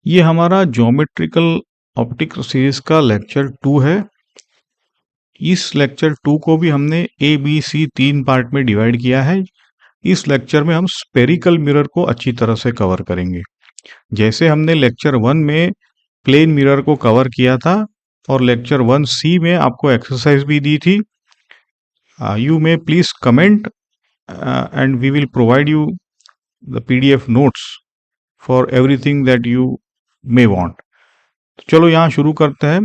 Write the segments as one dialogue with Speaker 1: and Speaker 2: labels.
Speaker 1: ये हमारा geometrical optic series का लेक्चर 2 है। इस लेक्चर 2 को भी हमने ए बी सी 3 पार्ट में डिवाइड किया है। इस लेक्चर में हम स्पेरिकल मिरर को अच्छी तरह से कवर करेंगे। जैसे हमने लेक्चर 1 में प्लेन मिरर को कवर किया था और लेक्चर 1C में आपको एक्सरसाइज भी दी थी। You may please comment and we will provide you the PDF notes for everything that you may want. चलो यहाँ शुरू करते हैं।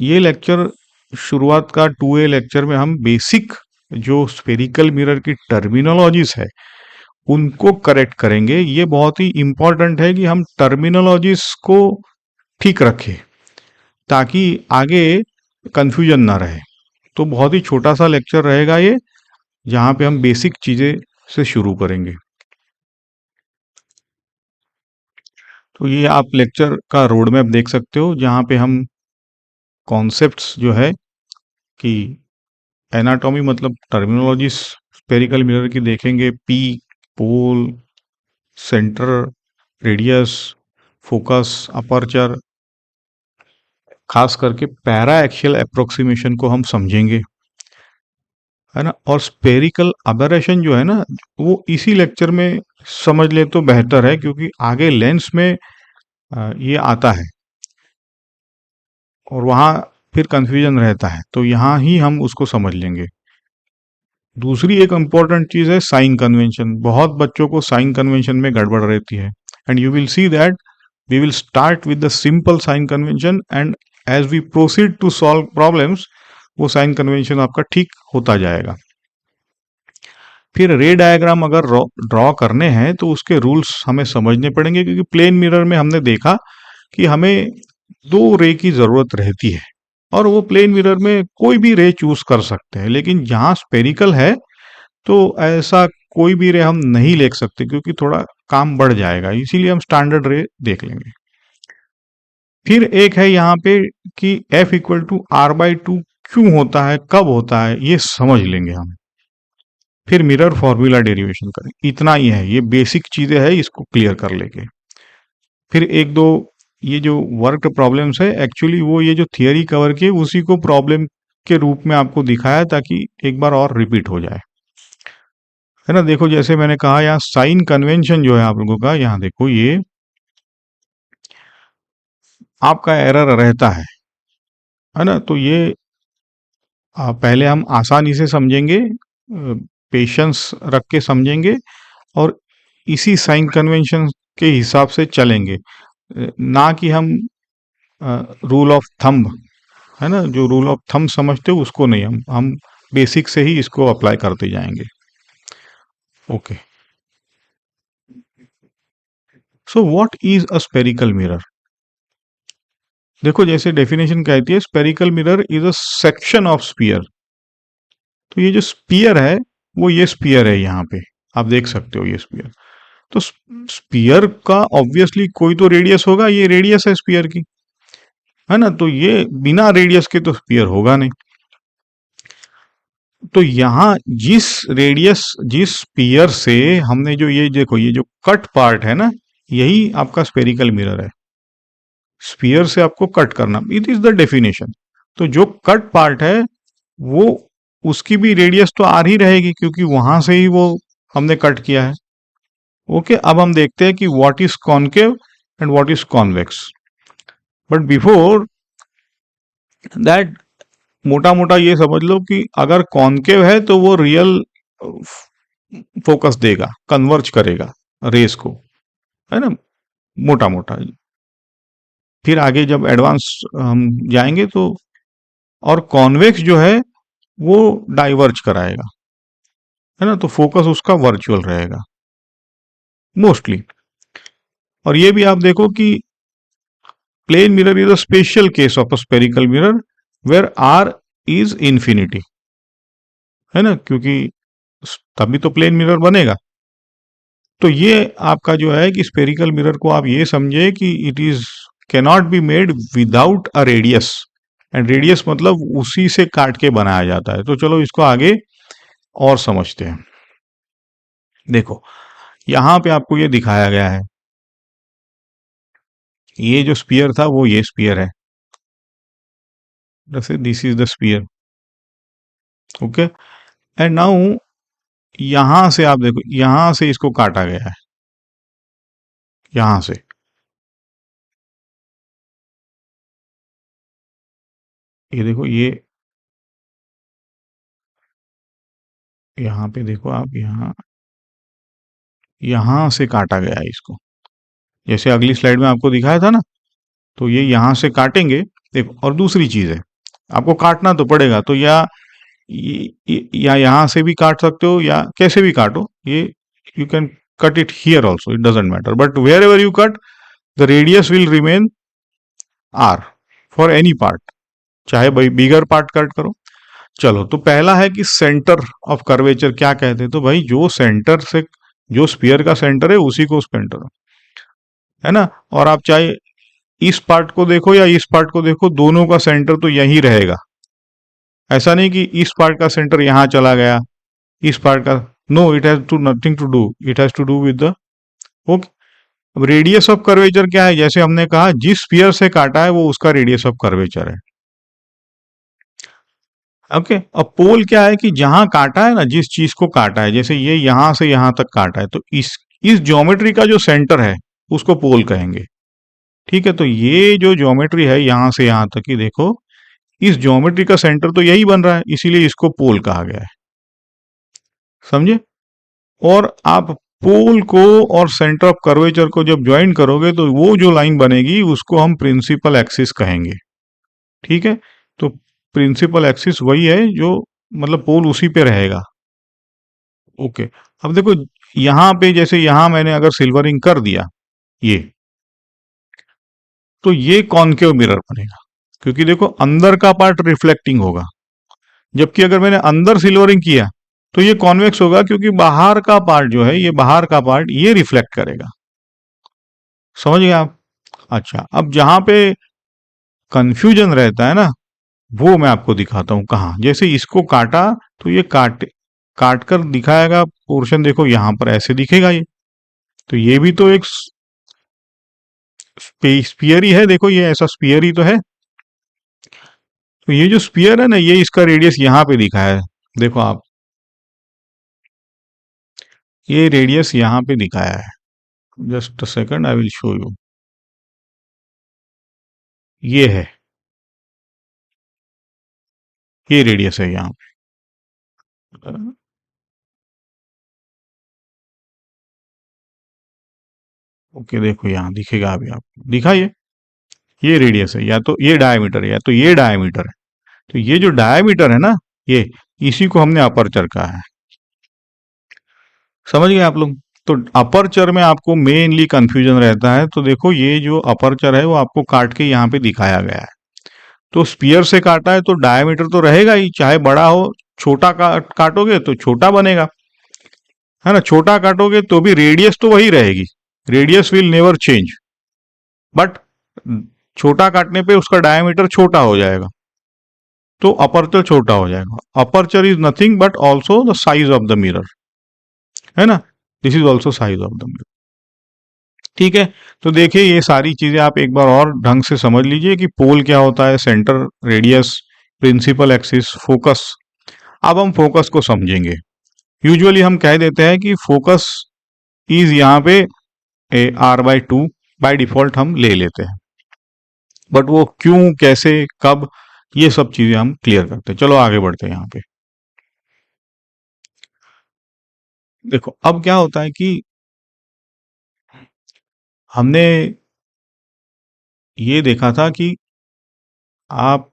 Speaker 1: ये लेक्चर शुरुआत का 2A लेक्चर में हम बेसिक जो स्फेरिकल मिरर की टर्मिनोलॉजीज है उनको करेक्ट करेंगे। ये बहुत ही इंपॉर्टेंट है कि हम टर्मिनोलॉजीज को ठीक रखें ताकि आगे कंफ्यूजन ना रहे। तो बहुत ही छोटा सा लेक्चर रहेगा ये, जहाँ पे हम बेसिक चीजें से शुरू करेंगे। तो ये आप लेक्चर का रोड मैप देख सकते हो, जहाँ पे हम कॉन्सेप्ट्स जो है कि एनाटॉमी मतलब टर्मिनोलॉजी स्फेरिकल मिरर की देखेंगे। पी, पोल, सेंटर, रेडियस, फोकस, अपर्चर, खास करके पैरा एक्सियल अप्रोक्सीमेशन को हम समझेंगे, है ना। और स्पेरिकल अबेरेशन जो है ना, वो इसी लेक्चर में समझ ले तो बेहतर है, क्योंकि आगे लेंस में ये आता है और वहाँ फिर कंफ्यूजन रहता है, तो यहाँ ही हम उसको समझ लेंगे। दूसरी एक इम्पॉर्टेंट चीज है साइन कन्वेंशन। बहुत बच्चों को साइन कन्वेंशन में गड़बड़ रहती है, and you will see that we will start with the simple sign convention, and as we proceed to solve problems वो साइन कन्वेंशन आपका ठीक होता जाएगा। फिर रे डायग्राम अगर ड्रॉ करने हैं तो उसके रूल्स हमें समझने पड़ेंगे, क्योंकि प्लेन मिरर में हमने देखा कि हमें 2 रे की जरूरत रहती है और वो प्लेन मिरर में कोई भी रे चूज कर सकते हैं। लेकिन जहाँ स्पेरिकल है तो ऐसा कोई भी रे हम नहीं ले सकते, क्योंकि थोड़ा काम बढ़ जाएगा, इसीलिए हम स्टैंडर्ड रे देख लेंगे। फिर एक है यहाँ पे कि F=R/2 क्यों होता है, कब होता है, ये समझ लेंगे हम। फिर मिरर फॉर्मूला डेरिवेशन करें। इतना ही है, ये बेसिक चीजें हैं, इसको क्लियर कर लेंगे। फिर एक दो ये जो वर्क प्रॉब्लम्स है, एक्चुअली वो ये जो थियरी कवर की उसी को प्रॉब्लम के रूप में आपको दिखाया, ताकि एक बार और रिपीट हो जाए, है ना। देखो जैसे मैंने कहा, यहाँ साइन कन्वेंशन जो है आप लोगों का, यहाँ देखो ये आपका एरर रहता है ना। तो ये पहले हम आसानी से समझेंगे, पेशेंस रख के समझेंगे और इसी साइन कन्वेंशन के हिसाब से चलेंगे, ना कि हम रूल ऑफ थंब, है ना, जो रूल ऑफ थंब समझते हो उसको नहीं, हम बेसिक से ही इसको अप्लाई करते जाएंगे। Okay, so what is a spherical mirror. देखो जैसे डेफिनेशन कहती है, spherical mirror is a section of sphere. तो ये जो स्फीयर है वो ये स्फीयर है, यहाँ पे आप देख सकते हो ये स्फीयर। तो स्फीयर का ऑब्वियसली कोई तो रेडियस होगा, ये रेडियस है स्फीयर की, है ना। तो ये बिना रेडियस के तो स्फीयर होगा नहीं। तो यहाँ जिस स्फीयर से हमने जो ये देखो, ये जो कट पार्ट है ना, यही आपका स्पेरिकल मिरर है। स्फीयर से आपको कट करना, इट इज द डेफिनेशन। तो जो कट पार्ट है वो उसकी भी रेडियस तो आ ही रहेगी, क्योंकि वहां से ही वो हमने कट किया है। ओके, अब हम देखते हैं कि what is concave and what is convex. But before that, मोटा मोटा ये समझ लो कि अगर कॉनकेव है तो वो रियल फोकस देगा, कन्वर्ज करेगा रेस को, है ना, मोटा मोटा। फिर आगे जब एडवांस हम जाएंगे तो, और कॉन्वेक्स जो है वो डाइवर्ज कराएगा, है ना। तो फोकस उसका वर्चुअल रहेगा मोस्टली। और ये भी आप देखो कि plane mirror is a special case of a spherical mirror where R is infinity, है ना, क्योंकि तभी तो प्लेन मिरर बनेगा। तो ये आपका जो है कि स्पेरिकल मिरर को आप ये समझे कि it is cannot be made without a radius, and radius मतलब उसी से काट के बनाया जाता है। तो चलो इसको आगे और समझते हैं। देखो यहां पे आपको ये दिखाया गया है ये जो स्पीयर था वो ये स्पीयर है, जैसे this is the sphere. Okay, and now यहां से आप देखो, यहां से इसको काटा गया है, यहां से। ये देखो, ये यहाँ पे देखो आप, यहां से काटा गया है इसको, जैसे अगली स्लाइड में आपको दिखाया था ना। तो ये यहां से काटेंगे। देखो, और दूसरी चीज है, आपको काटना तो पड़ेगा, तो या यहां से भी काट सकते हो, या कैसे भी काटो ये, you can cut it here also, it doesn't matter, but wherever you cut the radius will remain R for any part, चाहे भाई बिगर पार्ट कट करो। चलो, तो पहला है कि सेंटर ऑफ कर्वेचर क्या कहते हैं, तो भाई जो सेंटर से, जो स्पीयर का सेंटर है उसी को सेंटर है ना। और आप चाहे इस पार्ट को देखो या इस पार्ट को देखो, दोनों का सेंटर तो यही रहेगा। ऐसा नहीं कि इस पार्ट का सेंटर यहां चला गया, इस पार्ट का, no, it has to nothing to do, it has to do with the, okay. अब रेडियस ऑफ कर्वेचर क्या है, जैसे हमने कहा जिस स्पीयर से काटा है वो उसका रेडियस ऑफ कर्वेचर है। ओके, अब पोल क्या है कि जहां काटा है ना, जिस चीज को काटा है, जैसे ये यहां से यहां तक काटा है, तो इस ज्योमेट्री का जो सेंटर है उसको पोल कहेंगे। ठीक है, तो ये जो ज्योमेट्री है यहां से यहां तक की, देखो इस ज्योमेट्री का सेंटर तो यही बन रहा है, इसीलिए इसको पोल कहा गया है। समझे? और आप पोल को और सेंटर ऑफ कर्वेचर को जब ज्वाइन करोगे तो वो जो लाइन बनेगी उसको हम प्रिंसिपल एक्सिस कहेंगे। ठीक है, तो प्रिंसिपल एक्सिस वही है जो, मतलब पोल उसी पे रहेगा। ओके, अब देखो यहां पे, जैसे यहां मैंने अगर सिल्वरिंग कर दिया ये, तो ये कॉनकेव मिरर बनेगा, क्योंकि देखो अंदर का पार्ट रिफ्लेक्टिंग होगा, जबकि अगर मैंने अंदर सिल्वरिंग किया तो ये कॉन्वेक्स होगा, क्योंकि बाहर का पार्ट जो है, ये बाहर का पार्ट ये रिफ्लेक्ट करेगा। समझ गए आप? अच्छा, अब जहां पे कंफ्यूजन रहता है ना, वो मैं आपको दिखाता हूं कहाँ। जैसे इसको काटा, तो ये काट कर दिखाएगा पोर्शन, देखो यहां पर ऐसे दिखेगा ये, तो ये भी तो एक स्पीयर ही है, देखो ये ऐसा स्पीयर ही तो है। तो ये जो स्पीयर है ना, ये इसका रेडियस यहाँ पे दिखाया है, देखो आप, ये रेडियस यहाँ पे दिखाया है। Just a second, I will show you. ये है, ये रेडियस है यहाँ पे। ओके, देखो यहाँ दिखेगा, अभी आपको दिखा ये रेडियस है, या तो ये डायमीटर है, या तो ये डायमीटर है। तो ये जो डायमीटर है ना, ये, इसी को हमने अपर्चर कहा है। समझ गए आप लोग? तो अपर्चर में आपको मेनली कंफ्यूजन रहता है, तो देखो ये जो अपर्चर है वो आपको काट के यहाँ पे दिखाया गया है। तो स्पीयर से काटा है तो डायमीटर तो रहेगा ही, चाहे बड़ा हो, छोटा काटोगे तो छोटा बनेगा, है ना। छोटा काटोगे तो भी रेडियस तो वही रहेगी, radius will never change, but छोटा काटने पे उसका डायमीटर छोटा हो जाएगा, तो अपर्चर छोटा हो जाएगा। Aperture is nothing but also the size of the mirror, है ना। This is also size of the mirror. ठीक है, तो देखिए ये सारी चीजें आप एक बार और ढंग से समझ लीजिए कि पोल क्या होता है, centre, radius, principal axis, focus. अब हम फोकस को समझेंगे। यूजुअली हम कह देते हैं कि फोकस इज यहाँ पे R/2 बाय डिफॉल्ट हम ले लेते हैं, बट वो क्यों, कैसे, कब, ये सब चीजें हम क्लियर करते हैं। चलो आगे बढ़ते हैं यहाँ पे। देखो अब क्या होता है कि हमने ये देखा था कि आप,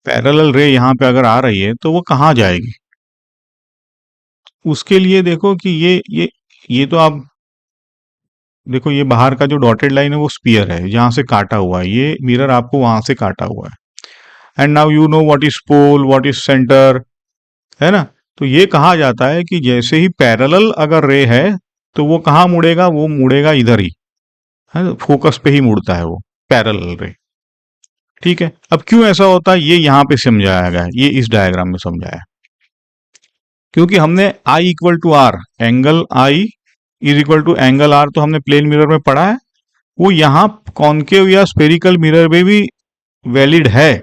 Speaker 1: पैरेलल रे यहाँ पे अगर आ रही है तो वो कहाँ जाएगी, उसके लिए देखो कि ये तो आप देखो, ये बाहर का जो डॉटेड लाइन है वो स्पीयर है, जहां से काटा हुआ है, ये मिरर आपको वहां से काटा हुआ है। And now you know what is pole, what is centre, है ना। तो ये कहा जाता है कि जैसे ही पैरेलल अगर रे है तो वो कहाँ मुड़ेगा, वो मुड़ेगा इधर ही, है ना? फोकस पे ही मुड़ता है वो पैरेलल रे। ठीक है, अब क्यों ऐसा होता है ये यहाँ पे समझाया गया है, ये इस डायग्राम में समझाया है। क्योंकि हमने I = R, angle I is equal to angle R, तो हमने प्लेन मिरर में पढ़ा है। वो यहाँ कॉनकेव या स्पेरिकल मिरर में भी वैलिड है।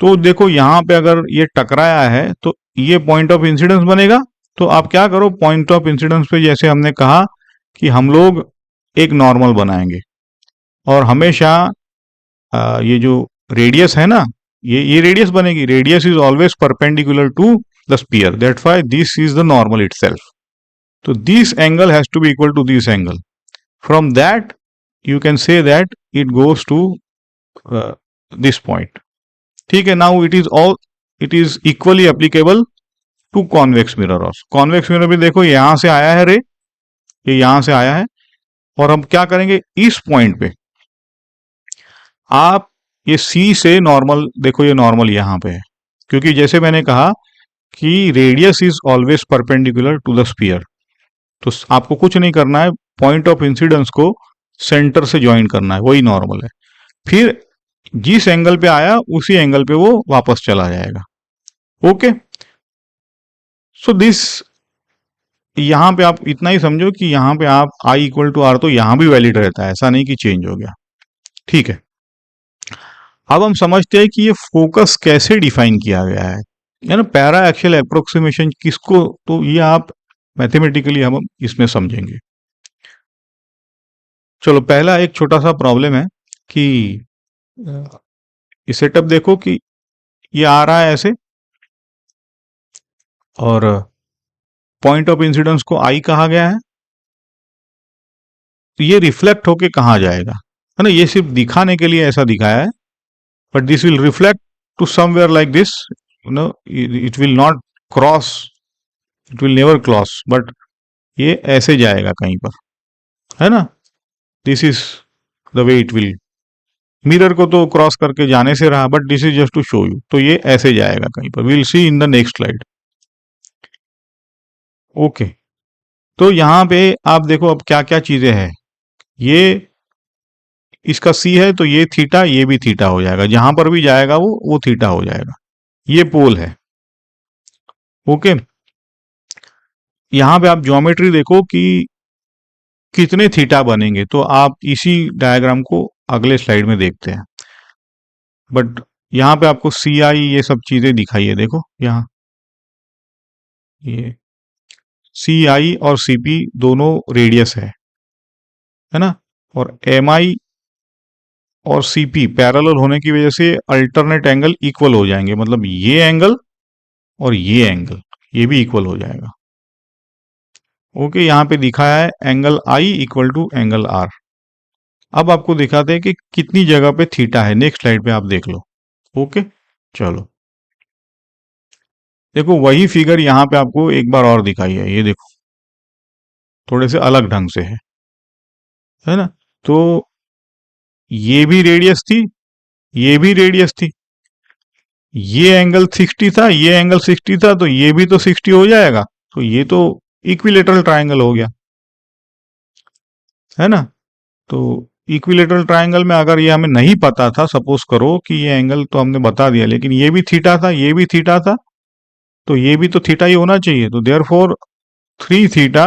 Speaker 1: तो देखो यहाँ पे अगर ये टकराया है तो ये पॉइंट ऑफ इंसिडेंस बनेगा। तो आप क्या करो, पॉइंट ऑफ इंसिडेंस पे जैसे हमने कहा कि हम लोग एक नॉर्मल बनाएंगे और हमेशा ये जो रेडियस है ना, ये रेडियस बनेगी। Radius is always perpendicular to the sphere, that's why this is the normal itself. तो this angle has to be equal to this angle. From that you can say that it goes to this point। ठीक है, now it is equally applicable to convex mirror. और convex mirror भी देखो यहां से आया है रे, ये यहां से आया है, और हम क्या करेंगे, इस पॉइंट पे आप ये सी से नॉर्मल, देखो ये नॉर्मल यहां पे है, क्योंकि जैसे मैंने कहा कि radius is always perpendicular to the sphere. तो आपको कुछ नहीं करना है, पॉइंट ऑफ इंसिडेंस को सेंटर से ज्वाइन करना है, वही नॉर्मल है। फिर जिस एंगल पे आया उसी एंगल पे वो वापस चला जाएगा। ओके, सो दिस, यहां पे आप इतना ही समझो कि यहां पे आप आई इक्वल टू आर, तो यहां भी वैलिड रहता है, ऐसा नहीं कि चेंज हो गया। ठीक है, अब हम समझते हैं कि ये फोकस कैसे डिफाइन किया गया है ना, पैरा एक्सियल अप्रोक्सीमेशन किसको, तो ये आप मैथमेटिकली हम इसमें समझेंगे। चलो, पहला एक छोटा सा प्रॉब्लम है कि ये सेटअप देखो कि ये आ रहा है ऐसे, और पॉइंट ऑफ इंसिडेंस को आई कहा गया है, तो ये रिफ्लेक्ट होके कहाँ जाएगा, है ना। ये सिर्फ दिखाने के लिए ऐसा दिखाया है, but this will reflect to somewhere like this, you know, it will not cross, it will never cross, but ये ऐसे जाएगा कहीं पर, है ना। This is the way it will, mirror को तो क्रॉस करके जाने से रहा, but this is just to show you, तो ये ऐसे जाएगा कहीं पर। Will see in the next slide. Okay, तो यहां पे आप देखो अब क्या क्या चीजें हैं। ये इसका सी है, तो ये थीटा, ये भी थीटा हो जाएगा, जहां पर भी जाएगा वो थीटा हो जाएगा। ये पोल है। ओके, यहां पे आप ज्योमेट्री देखो कि कितने थीटा बनेंगे, तो आप इसी डायग्राम को अगले स्लाइड में देखते हैं। बट यहां पे आपको सी आई ये सब चीजें दिखाई है, देखो यहाँ ये सी आई और सी पी दोनों रेडियस है ना, और एम आई और सी पी पैरेलल होने की वजह से अल्टरनेट एंगल इक्वल हो जाएंगे, मतलब ये एंगल और ये एंगल, ये भी इक्वल हो जाएगा। ओके, यहाँ पे दिखाया है angle I equal to angle R. अब आपको दिखाते हैं कि कितनी जगह पे थीटा है, नेक्स्ट स्लाइड पे आप देख लो। ओके, चलो देखो वही फिगर यहाँ पे आपको एक बार और दिखाई है, ये देखो थोड़े से अलग ढंग से है ना। तो ये भी रेडियस थी, ये भी रेडियस थी, ये एंगल 60 था, ये एंगल 60 था, तो ये भी तो 60 हो जाएगा। तो ये तो इक्विलेटरल ट्रायंगल हो गया, है ना। तो इक्विलेटरल ट्रायंगल में अगर ये हमें नहीं पता था, सपोज करो कि ये एंगल तो हमने बता दिया, लेकिन ये भी थीटा था, ये भी थीटा था, तो ये भी तो थीटा ही होना चाहिए। तो therefore 3 theta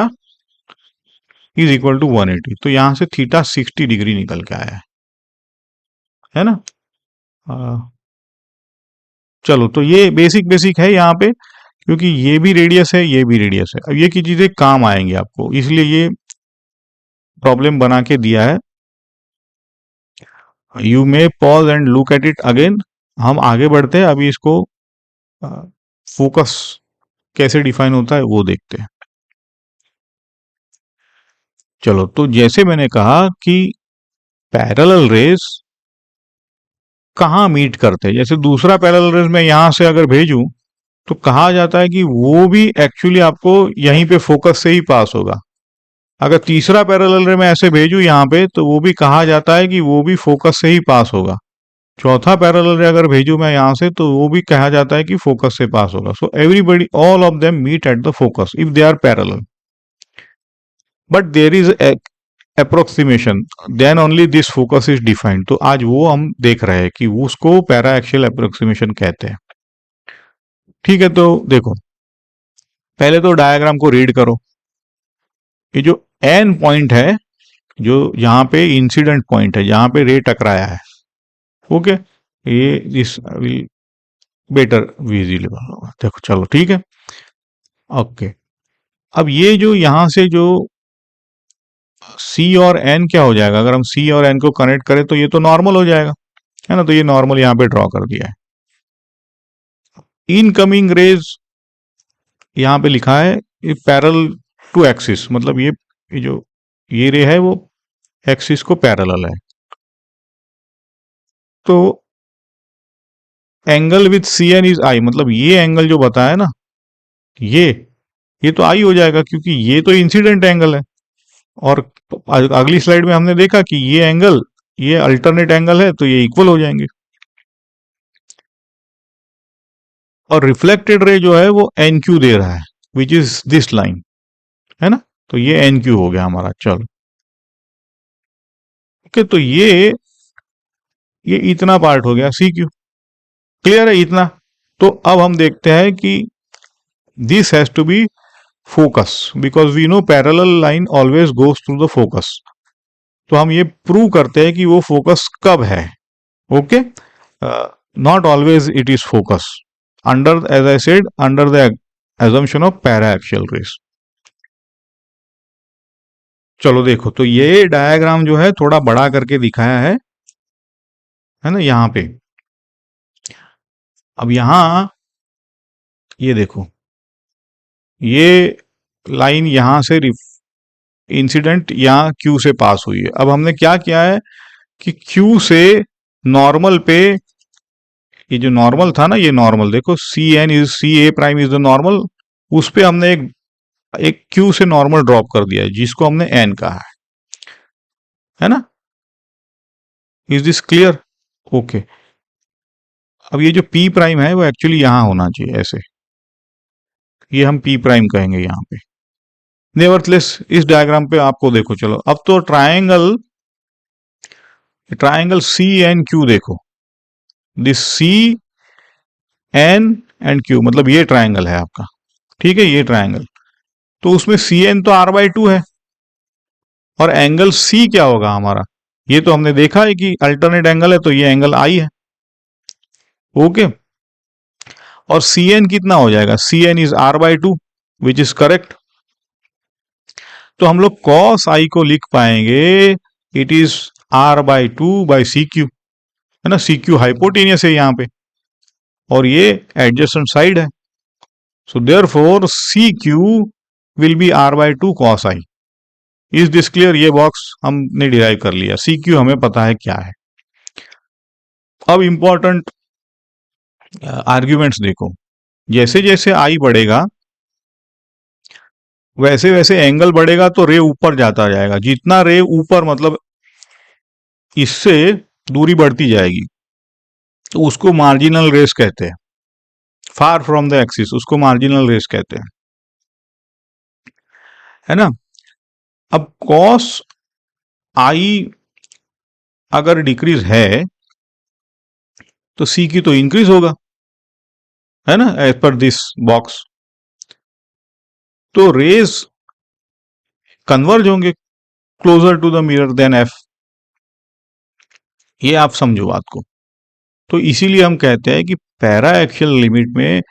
Speaker 1: is equal to 180। तो यहां से थीटा 60 डिग्री निकल के आया है ना। चलो, तो ये बेसिक है यहाँ पे, क्योंकि ये भी रेडियस है, ये भी रेडियस है। अब ये की चीजें काम आएंगी आपको, इसलिए ये प्रॉब्लम बना के दिया है। You may pause and look at it again. हम आगे बढ़ते हैं, अभी इसको फोकस कैसे डिफाइन होता है वो देखते हैं। चलो, तो जैसे मैंने कहा कि पैरेलल रेस कहाँ मीट करते हैं, जैसे दूसरा पैरेलल रेस मैं यहां से अगर भेजूं तो कहा जाता है कि वो भी एक्चुअली आपको यहीं पे फोकस से ही पास होगा। अगर तीसरा पैरेलल रे मैं ऐसे भेजूं यहाँ पे, तो वो भी कहा जाता है कि वो भी फोकस से ही पास होगा। चौथा पैरेलल रे अगर भेजूं मैं यहाँ से, तो वो भी कहा जाता है कि फोकस से पास होगा। So everybody, all of them meet at the focus if they are parallel, but there is approximation, then only this focus is defined. तो आज वो हम देख रहे हैं कि उसको पैरा एक्सियल अप्रोक्सीमेशन कहते हैं। ठीक है, तो देखो पहले तो डायग्राम को रीड करो। ये जो एन पॉइंट है, जो यहाँ पे इंसिडेंट पॉइंट है, जहाँ पे रे टकराया है, ओके, ये दिस विल बेटर विजिबल होगा। देखो चलो ठीक है, ओके। अब ये जो यहाँ से जो सी और एन क्या हो जाएगा, अगर हम सी और एन को कनेक्ट करें तो ये तो नॉर्मल हो जाएगा, है ना। तो ये नॉर्मल यहाँ पे ड्रॉ कर दिया है। इनकमिंग रेज यहाँ पे लिखा है ये पैरेलल टू एक्सिस, मतलब ये जो ये रे है वो एक्सिस को पैरेलल है। तो angle with C N is I, मतलब ये एंगल जो बताया ना, ये ये तो आई हो जाएगा क्योंकि ये तो इंसिडेंट एंगल है। और अगली स्लाइड में हमने देखा कि ये एंगल, ये अल्टरनेट एंगल है, तो ये इक्वल हो जाएंगे। और रिफ्लेक्टेड रे जो है वो एन क्यू दे रहा है, विच इज दिस लाइन, है ना। तो ये एन क्यू हो गया हमारा। चलो ओके, तो ये इतना पार्ट हो गया सी क्यू, क्लियर है इतना। तो अब हम देखते हैं कि this has to be focus, because we know parallel line always goes through the focus. तो हम ये प्रूव करते हैं कि वो फोकस कब है, okay. Not always it is focus under, as I said, under the assumption of paraxial rays. चलो देखो, तो ये डायग्राम जो है थोड़ा बड़ा करके दिखाया है ना यहाँ पे। अब यहाँ ये देखो, ये लाइन यहां से इंसिडेंट यहाँ क्यू से पास हुई है। अब हमने क्या किया है कि क्यू से नॉर्मल पे, ये जो नॉर्मल था ना, ये नॉर्मल देखो, C N is C A prime is the normal, उस पे हमने एक क्यू से नॉर्मल ड्रॉप कर दिया है जिसको हमने एन कहा है ना। Is this clear? ओके। अब ये जो पी प्राइम है वो एक्चुअली यहां होना चाहिए ऐसे, ये हम पी प्राइम कहेंगे यहाँ पे। नेवरथलेस इस डायग्राम पे आपको देखो, चलो अब तो ट्राइंगल सी एन क्यू देखो, this C N and Q, मतलब ये ट्राइंगल है आपका, ठीक है, ये ट्राइंगल। तो उसमें सी एन तो आर बाई टू है, और एंगल सी क्या होगा हमारा, ये तो हमने देखा है कि अल्टरनेट एंगल है, तो ये एंगल आई है, ओके। और सी एन कितना हो जाएगा, C N is R by two, which is correct. तो हम लोग कॉस आई को लिख पाएंगे, it is R by two by C Q, है ना। सी क्यू हाइपोटेनियस है यहाँ पे, और ये एडजेसेंट साइड है, so therefore C Q will be R by two cos I. Is this clear? ये बॉक्स हमने डिराइव कर लिया, सी क्यू हमें पता है क्या है। अब इंपॉर्टेंट आर्ग्यूमेंट्स देखो, जैसे जैसे आई बढ़ेगा वैसे वैसे एंगल बढ़ेगा, तो रे ऊपर जाता जाएगा, जितना रे ऊपर मतलब इससे दूरी बढ़ती जाएगी, तो उसको मार्जिनल रेस कहते हैं, फार फ्रॉम द एक्सिस, उसको मार्जिनल रेस कहते हैं, है ना। अब कॉस आई अगर डिक्रीज है तो सी की तो इंक्रीज होगा, है ना, एज पर दिस बॉक्स। तो रेज कन्वर्ज होंगे closer to the mirror then F, ये आप समझो बात को। तो इसीलिए हम कहते हैं कि पैरा एक्सियल लिमिट में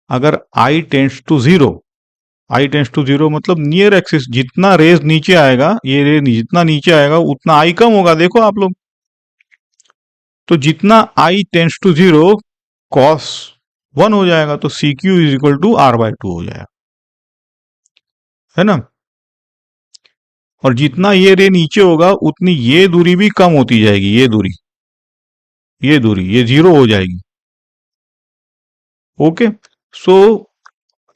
Speaker 1: अगर I tends to zero, I tends to zero मतलब नियर एक्सिस, जितना रेज नीचे आएगा, ये रे जितना नीचे आएगा उतना आई कम होगा, देखो आप लोग। तो जितना I tends to zero cos one हो जाएगा, तो C Q is equal to R by two हो जाएगा, है ना। और जितना ये रे नीचे होगा उतनी ये दूरी भी कम होती जाएगी, ये जीरो हो जाएगी, ओके। सो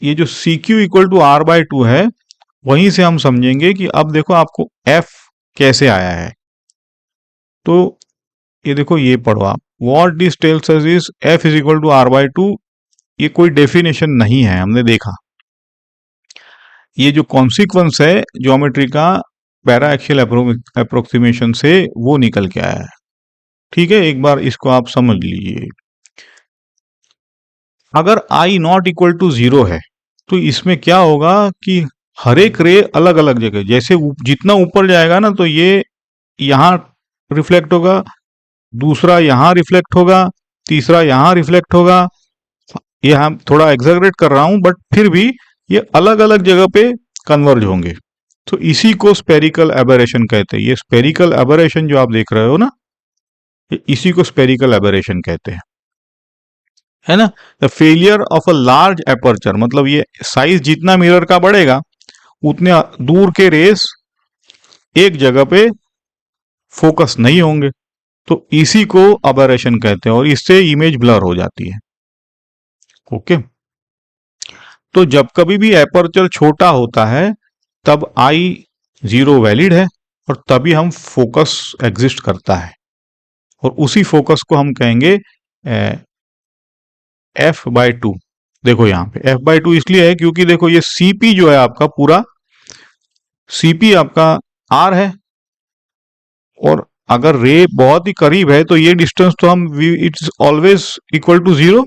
Speaker 1: ये जो C Q equal to R by two है, वहीं से हम समझेंगे कि अब देखो आपको एफ कैसे आया है। तो ये देखो, ये पढ़ो आप, what this tells us is F is equal to R by two. ये कोई डेफिनेशन नहीं है, हमने देखा, ये जो कॉन्सिक्वेंस है ज्योमेट्री का पैरा एक्सियल अप्रोक्सीमेशन से, वो निकल के आया है, ठीक है। एक बार इसको आप समझ लीजिए। अगर आई नॉट इक्वल टू जीरो है तो इसमें क्या होगा कि हर एक रे अलग अलग जगह, जैसे जितना ऊपर जाएगा ना तो ये यहाँ रिफ्लेक्ट होगा, दूसरा यहाँ रिफ्लेक्ट होगा, तीसरा यहाँ रिफ्लेक्ट होगा। ये हम थोड़ा एग्जैगरेट कर रहा हूं बट फिर भी ये अलग अलग जगह पे कन्वर्ज होंगे। तो इसी को स्पेरिकल एबरेशन कहते हैं। ये स्पेरिकल एबरेशन जो आप देख रहे हो ना, इसी को स्पेरिकल एबरेशन कहते हैं, है ना। The failure of a large aperture, मतलब ये साइज जितना मिरर का बढ़ेगा उतने दूर के रेस एक जगह पे फोकस नहीं होंगे, तो इसी को अबरेशन कहते हैं और इससे इमेज ब्लर हो जाती है। ओके, तो जब कभी भी एपर्चर छोटा होता है तब आई जीरो वैलिड है और तभी हम फोकस एग्जिस्ट करता है, और उसी फोकस को हम कहेंगे f/2। देखो यहाँ पे f/2 इसलिए है क्योंकि देखो ये cp जो है आपका पूरा, cp आपका r है, और अगर रे बहुत ही करीब है तो ये डिस्टेंस तो हम it's always equal to 0,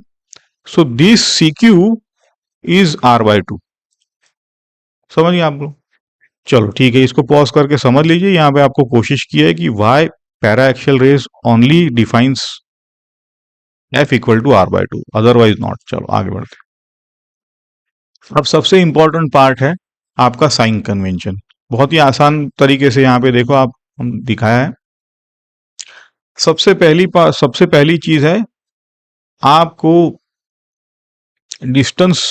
Speaker 1: so this CQ is r/2। समझिए आप लोग। चलो ठीक है, इसको पॉज करके समझ लीजिए। यहाँ पे आपको कोशिश की है कि why paraxial rays only defines f equal to r/2, otherwise not. चलो आगे बढ़ते हैं। अब सबसे इंपॉर्टेंट पार्ट है आपका साइन कन्वेंशन। बहुत ही आसान तरीके से यहाँ पे देखो आप हम दिखाया है। सबसे पहली चीज है आपको distance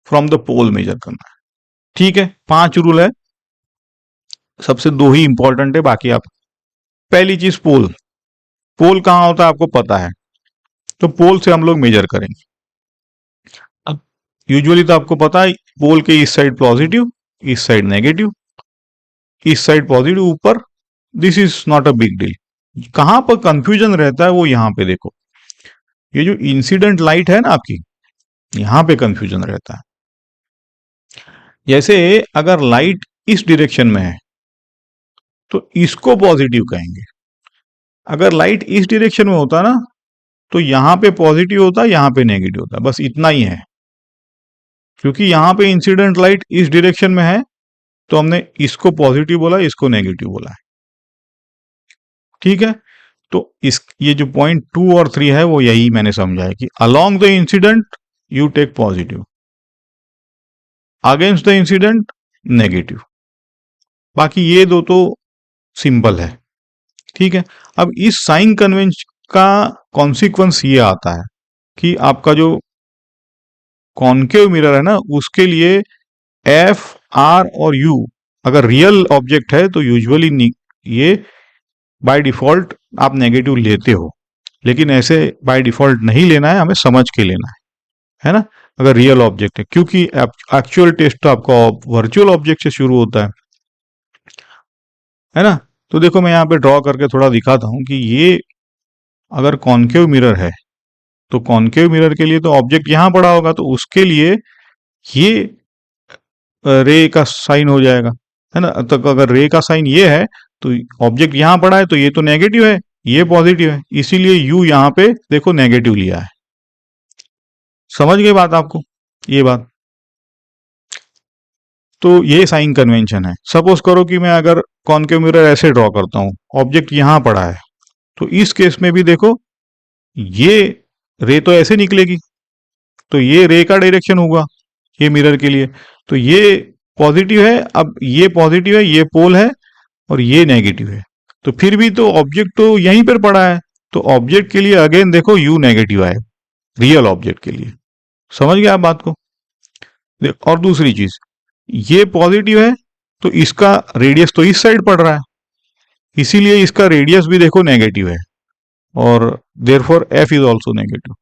Speaker 1: from the pole measure करना है। ठीक है, 5 रूल है, सबसे 2 ही इंपॉर्टेंट है, बाकी आप। पहली चीज पोल, पोल कहाँ होता है आपको पता है, तो पोल से हम लोग मेजर करेंगे। अब यूजुअली तो आपको पता है पोल के इस साइड पॉजिटिव, इस साइड नेगेटिव, इस साइड पॉजिटिव ऊपर, this is not a big deal. कहां पर कंफ्यूजन रहता है वो यहाँ पे देखो, ये जो इंसिडेंट लाइट है ना आपकी, यहां पे कंफ्यूजन रहता है। जैसे अगर लाइट इस डायरेक्शन में है तो इसको पॉजिटिव कहेंगे, अगर लाइट इस डायरेक्शन में होता ना तो यहां पे पॉजिटिव होता, यहां पे नेगेटिव होता, बस इतना ही है। क्योंकि यहां पे इंसिडेंट लाइट इस डायरेक्शन में है तो हमने इसको पॉजिटिव बोला, इसको नेगेटिव बोला है। ठीक है, तो इस ये जो पॉइंट 2 और 3 है वो यही मैंने समझा है कि along the incident you take positive, against the incident negative. बाकी ये दो तो सिंपल है। ठीक है, अब इस साइन कन्वेंशन का कॉन्सिक्वेंस ये आता है कि आपका जो कॉन्केव मिरर है ना उसके लिए एफ आर और यू अगर रियल ऑब्जेक्ट है तो यूजुअली ये बाय डिफॉल्ट आप नेगेटिव लेते हो, लेकिन ऐसे बाय डिफॉल्ट नहीं लेना है, हमें समझ के लेना है ना, अगर रियल ऑब्जेक्ट है। क्योंकि एक्चुअल टेस्ट तो आपका वर्चुअल ऑब्जेक्ट से शुरू होता है ना। तो देखो मैं यहाँ पे ड्रॉ करके थोड़ा दिखाता हूँ कि ये अगर कॉन्केव मिरर है तो कॉन्केव मिरर के लिए तो ऑब्जेक्ट यहां पड़ा होगा, तो उसके लिए ये रे का साइन हो जाएगा, है ना। तो अगर रे का साइन ये है तो ऑब्जेक्ट यहां पड़ा है तो ये तो नेगेटिव है, ये पॉजिटिव है, इसीलिए यू यहां पे देखो नेगेटिव लिया है। समझ गए बात आपको ये बात। तो ये साइन कन्वेंशन है। सपोज करो कि मैं अगर कॉन्केव मिरर ऐसे ड्रॉ करता हूं, ऑब्जेक्ट यहां पड़ा है, तो इस केस में भी देखो ये रे तो ऐसे निकलेगी, तो ये रे का डायरेक्शन होगा ये मिरर के लिए, तो ये पॉजिटिव है, अब ये पॉजिटिव है, ये पोल है, और ये नेगेटिव है, तो फिर भी तो ऑब्जेक्ट तो यहीं पर पड़ा है, तो ऑब्जेक्ट के लिए अगेन देखो यू नेगेटिव आए, रियल ऑब्जेक्ट के लिए। समझ गए आप बात को। और दूसरी चीज, ये पॉजिटिव है तो इसका रेडियस तो इस साइड पड़ रहा है, इसीलिए इसका रेडियस भी देखो नेगेटिव है, और therefore F is also negative.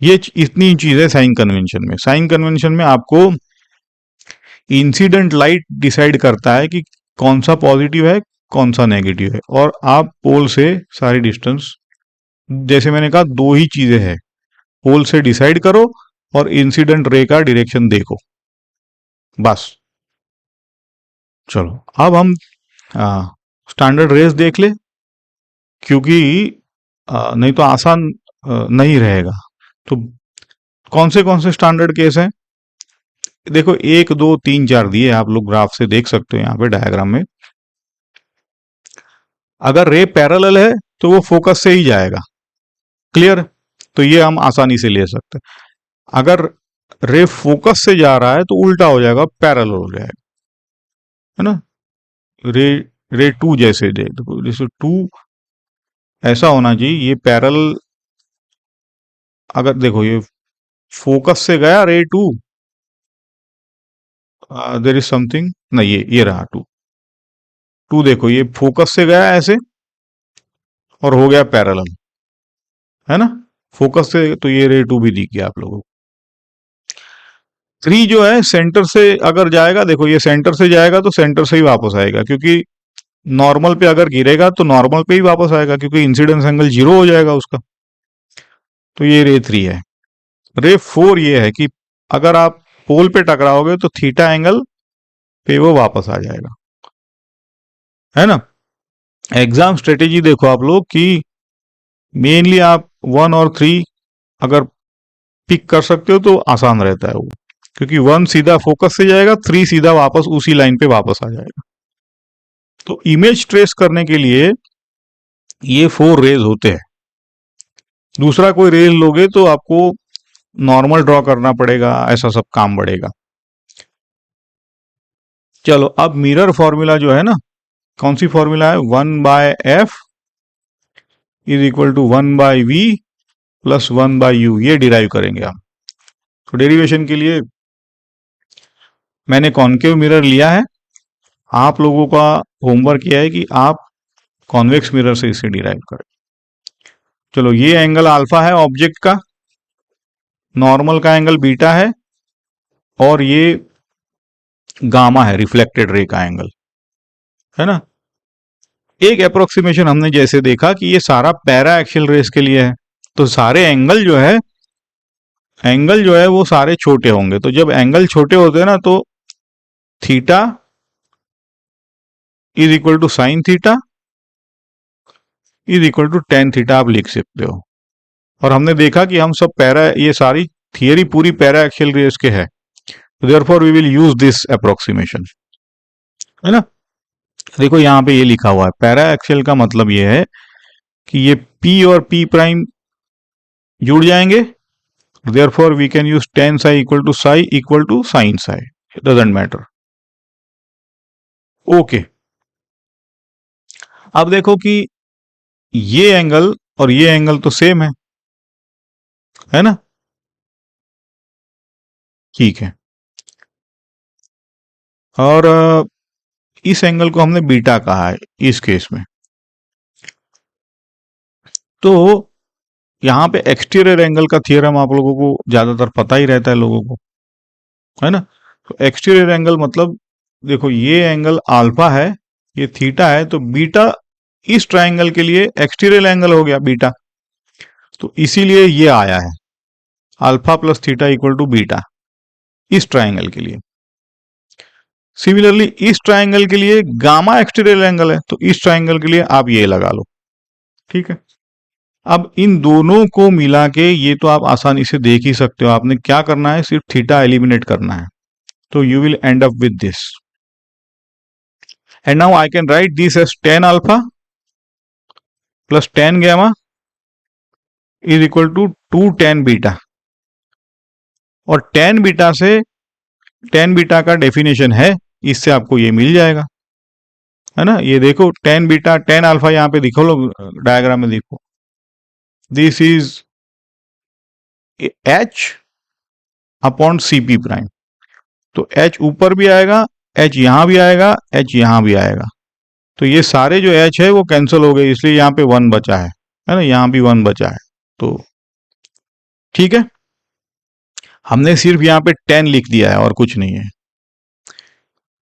Speaker 1: ये इतनी चीज है साइन कन्वेंशन में। साइन कन्वेंशन में आपको इंसिडेंट लाइट डिसाइड करता है कि कौन सा पॉजिटिव है कौन सा नेगेटिव है, और आप पोल से सारी डिस्टेंस, जैसे मैंने कहा 2 ही चीजें हैं, पोल से डिसाइड करो और इंसिडेंट रे का डायरेक्शन देखो, बस। चलो अब हम स्टैंडर्ड रेस देख ले, क्योंकि नहीं तो आसान नहीं रहेगा। तो कौन से स्टैंडर्ड केस हैं, देखो 1 2 3 4 दिए, आप लोग ग्राफ से देख सकते हो यहाँ पे डायग्राम में। अगर रे पैरेलल है तो वो फोकस से ही जाएगा, क्लियर। तो ये हम आसानी से ले सकते हैं। अगर रे फोकस से जा रहा है तो उल्टा हो जाएगा, पैरेलल हो जाएगा, है ना। रे रे टू जैसे दे, देखो जैसे टू ऐसा होना चाहिए, ये पैरेलल। अगर देखो ये फोकस से गया रे टू, देर इज समथिंग, नहीं ये रहा टू। टू देखो ये फोकस से गया ऐसे और हो गया पैरेलल, है ना, फोकस से। तो ये रे टू भी दिख गया आप लोगों को। 3 जो है सेंटर से अगर जाएगा, देखो ये सेंटर से जाएगा तो सेंटर से ही वापस आएगा, क्योंकि नॉर्मल पे अगर गिरेगा तो नॉर्मल पे ही वापस आएगा, क्योंकि इंसिडेंस एंगल 0 हो जाएगा उसका। तो ये रे 3 है। रे 4 ये है कि अगर आप पोल पे टकराओगे तो थीटा एंगल पे वो वापस आ जाएगा, है ना। एग्जाम स्ट्रेटेजी देखो आप लोग कि मेनली आप 1 और 3 अगर पिक कर सकते हो तो आसान रहता है वो, क्योंकि 1 सीधा फोकस से जाएगा, 3 सीधा वापस उसी लाइन पे वापस आ जाएगा। तो इमेज ट्रेस करने के लिए ये 4 रेज होते हैं। दूसरा कोई रेज लोगे तो आपको नॉर्मल ड्रॉ करना पड़ेगा, ऐसा सब काम बढ़ेगा। चलो अब मिरर फॉर्मूला जो है ना, कौन सी फॉर्मूला है, 1/f is equal to 1/v plus 1/u, ये डिराइव करेंगे हम। तो डेरिवेशन के लिए मैंने कॉन्केव मिरर लिया है, आप लोगों का होमवर्क यह है कि आप कॉन्वेक्स मिरर से इसे डिराइव करें। चलो ये एंगल अल्फा है ऑब्जेक्ट का, नॉर्मल का एंगल बीटा है, और ये गामा है रिफ्लेक्टेड रे का एंगल, है ना। एक अप्रोक्सीमेशन हमने जैसे देखा कि ये सारा पैरा एक्सियल रेस के लिए है, तो सारे एंगल जो है वो सारे छोटे होंगे। तो जब एंगल छोटे होते हैं ना तो theta is equal to sine theta is equal to tan theta आप लिख सकते हो। और हमने देखा कि हम सब पैरा, ये सारी थियरी पूरी पैरा एक्सियल रेस के है, therefore we will use this approximation, है ना। देखो यहाँ पे ये लिखा हुआ है, पैरा एक्सियल का मतलब ये है कि ये P और P प्राइम जुड़ जाएंगे, therefore we can use tan psi equal to sine psi, it doesn't matter. Okay, अब देखो कि ये एंगल और ये एंगल तो सेम है ना, ठीक है। और इस एंगल को हमने बीटा कहा है इस केस में। तो यहां पे एक्सटीरियर एंगल का थियरम आप लोगों को ज्यादातर पता ही रहता है लोगों को, है ना। तो एक्सटीरियर एंगल मतलब देखो ये एंगल अल्फा है, ये थीटा है, तो बीटा इस ट्रायंगल के लिए एक्सटीरियर एंगल हो गया बीटा। तो इसीलिए ये आया है alpha plus theta equal to beta इस ट्रायंगल के लिए। सिमिलरली इस ट्रायंगल के लिए गामा एक्सटीरियर एंगल है, तो इस ट्रायंगल के लिए आप ये लगा लो, ठीक है। अब इन दोनों को मिला के ये तो आप आसानी से देख ही सकते हो, आपने क्या करना है, सिर्फ थीटा एलिमिनेट करना है। तो you will end up with this, and now I can write this as tan alpha plus tan gamma is equal to 2 tan beta. और टेन बीटा का डेफिनेशन है, इससे आपको ये मिल जाएगा, है ना। ये देखो टेन बीटा टेन अल्फा यहाँ पे दिखो लोग डायग्राम में देखो, this is H upon C P prime. तो एच ऊपर भी आएगा, एच यहां भी आएगा, एच यहां भी आएगा। तो ये सारे जो एच है वो कैंसिल हो गए, इसलिए यहाँ पे 1 बचा है ना, यहाँ भी 1 बचा है। तो ठीक है, हमने सिर्फ यहाँ पे 10 लिख दिया है और कुछ नहीं है।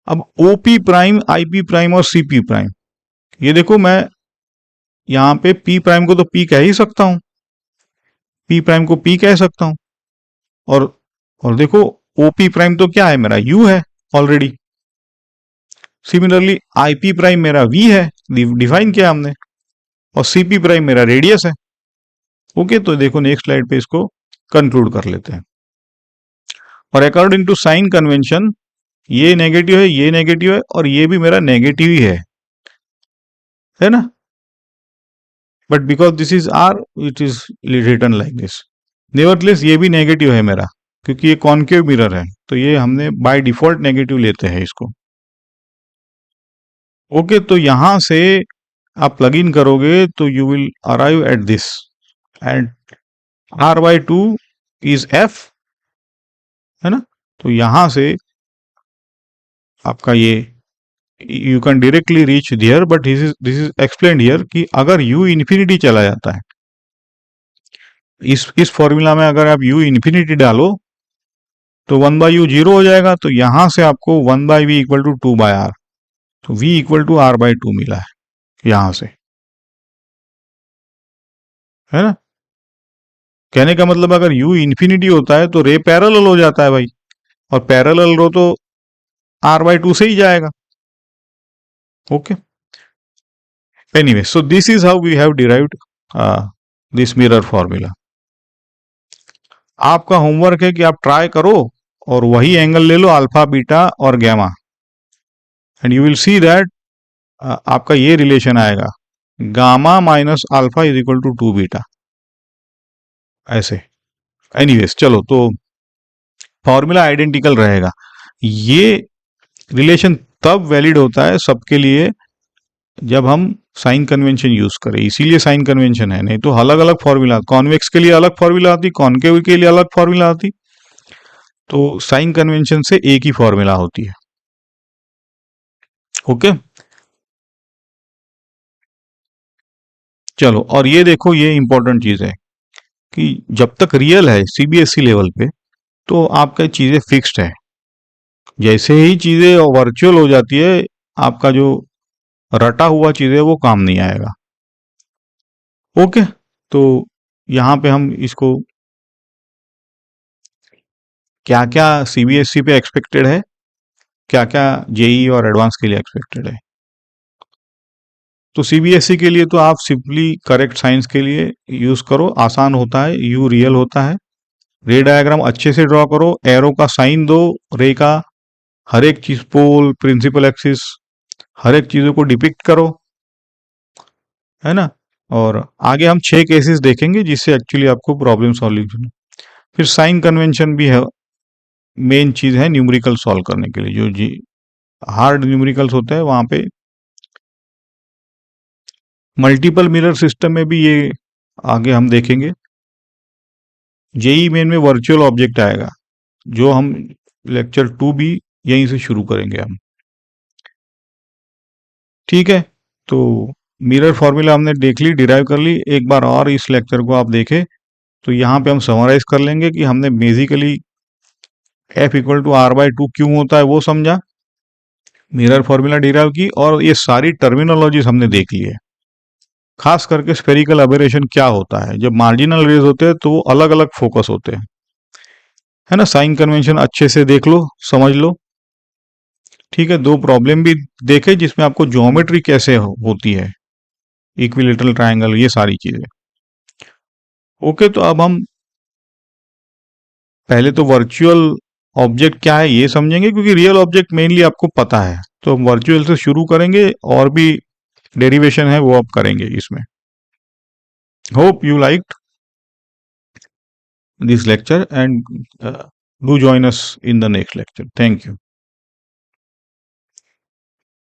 Speaker 1: अब ओपी प्राइम, आईपी प्राइम और सीपी प्राइम, ये देखो मैं यहाँ पे पी प्राइम को तो पी कह ही सकता हूं, पी प्राइम को पी कह सकता हूं, और और देखो ओपी प्राइम तो क्या है, मेरा यू है ऑलरेडी। सिमिलरली आईपी प्राइम मेरा वी है, डिफाइन किया हमने, और सीपी प्राइम मेरा रेडियस है। ओके, तो देखो नेक्स्ट स्लाइड पे इसको कंक्लूड कर लेते हैं। और अकॉर्डिंग टू साइन कन्वेंशन ये नेगेटिव है, ये नेगेटिव है, और ये भी मेरा नेगेटिव ही है ना। But because this is R, it is return like this. Nevertheless ये भी नेगेटिव है मेरा, क्योंकि ये कॉन्केव मिरर है, तो ये हमने बाय डिफॉल्ट नेगेटिव लेते हैं इसको। ओके, तो यहां से आप प्लग इन करोगे तो you will arrive at this, and R/2 is F, है ना। तो यहां से आपका ये you can directly reach there, but this is explained here कि अगर u इन्फिनिटी चला जाता है, इस फॉर्मूला में अगर आप u इन्फिनिटी डालो तो 1/u 0 हो जाएगा, तो यहां से आपको 1/v इक्वल टू 2/r, तो v इक्वल टू R/2 मिला है यहां से, है ना। कहने का मतलब अगर u इन्फिनिटी होता है तो रे पैरेलल हो जाता है भाई, और पैरेलल रो तो R/2 से ही जाएगा। Okay, anyway, so this is how we have derived this mirror formula. आपका होमवर्क है कि आप ट्राई करो और वही एंगल ले लो, अल्फा बीटा और gamma, and you will see that आपका ये रिलेशन आएगा, gamma minus alpha is equal to 2 beta, ऐसे। एनीवेज, चलो, तो फॉर्मूला आइडेंटिकल रहेगा। ये रिलेशन तब वैलिड होता है सबके लिए जब हम साइन कन्वेंशन यूज करें, इसीलिए साइन कन्वेंशन है, नहीं तो अलग अलग फॉर्मूला, कॉन्वेक्स के लिए अलग फॉर्मूला आती, कॉन्केव के लिए अलग फॉर्मूला आती, तो साइन कन्वेंशन से एक ही फॉर्मूला होती है। ओके, चलो, और ये देखो, ये इंपॉर्टेंट चीज है कि जब तक रियल है सीबीएसई लेवल पे तो आपका चीजें फिक्स्ड है, जैसे ही चीजें वर्चुअल हो जाती है आपका जो रटा हुआ चीज है वो काम नहीं आएगा। ओके, तो यहां पे हम इसको क्या क्या सीबीएसई पे एक्सपेक्टेड है, क्या क्या जेई और एडवांस के लिए एक्सपेक्टेड है। तो सीबीएसई के लिए तो आप सिंपली करेक्ट साइंस के लिए यूज करो, आसान होता है, यू रियल होता है। रे डायग्राम अच्छे से ड्रॉ करो, एरो का साइन दो, रे का हर एक चीज, पोल, प्रिंसिपल एक्सिस, हर एक चीजों को डिपिक्ट करो, है ना। और आगे हम 6 केसेस देखेंगे जिससे एक्चुअली आपको प्रॉब्लम सॉल्यूशन, फिर साइन कन्वेंशन भी है, मेन चीज है न्यूमेरिकल सॉल्व करने के लिए, जो जी हार्ड न्यूमेरिकल्स होते हैं वहां पे। मल्टीपल मिरर सिस्टम में भी ये आगे हम देखेंगे। जेई मेन में वर्चुअल ऑब्जेक्ट आएगा, जो हम लेक्चर 2 भी यहीं से शुरू करेंगे हम। ठीक है, तो मिरर फॉर्मूला हमने देख ली, डिराइव कर ली, एक बार और इस लेक्चर को आप देखें तो यहाँ पे हम समराइज कर लेंगे कि हमने basically F equal to R/2 क्यों होता है वो समझा, मिरर फॉर्मूला डिराइव की, और ये सारी टर्मिनोलॉजीज हमने देख ली है। खास करके स्फेरिकल अबेरेशन क्या होता है, जब मार्जिनल रेज होते हैं तो वो अलग अलग फोकस होते हैं, है ना। साइन कन्वेंशन अच्छे से देख लो, समझ लो। ठीक है, दो प्रॉब्लम भी देखे जिसमें आपको ज्योमेट्री कैसे होती है, इक्विलेटरल ट्रायंगल, ये सारी चीजें। ओके, तो अब हम पहले तो वर्चुअल ऑब्जेक्ट क्या है ये समझेंगे, क्योंकि रियल ऑब्जेक्ट मेनली आपको पता है, तो हम वर्चुअल से शुरू करेंगे, और भी डेरिवेशन है वो अब करेंगे इसमें। Hope you liked this lecture, and do join us in the next lecture. Thank you.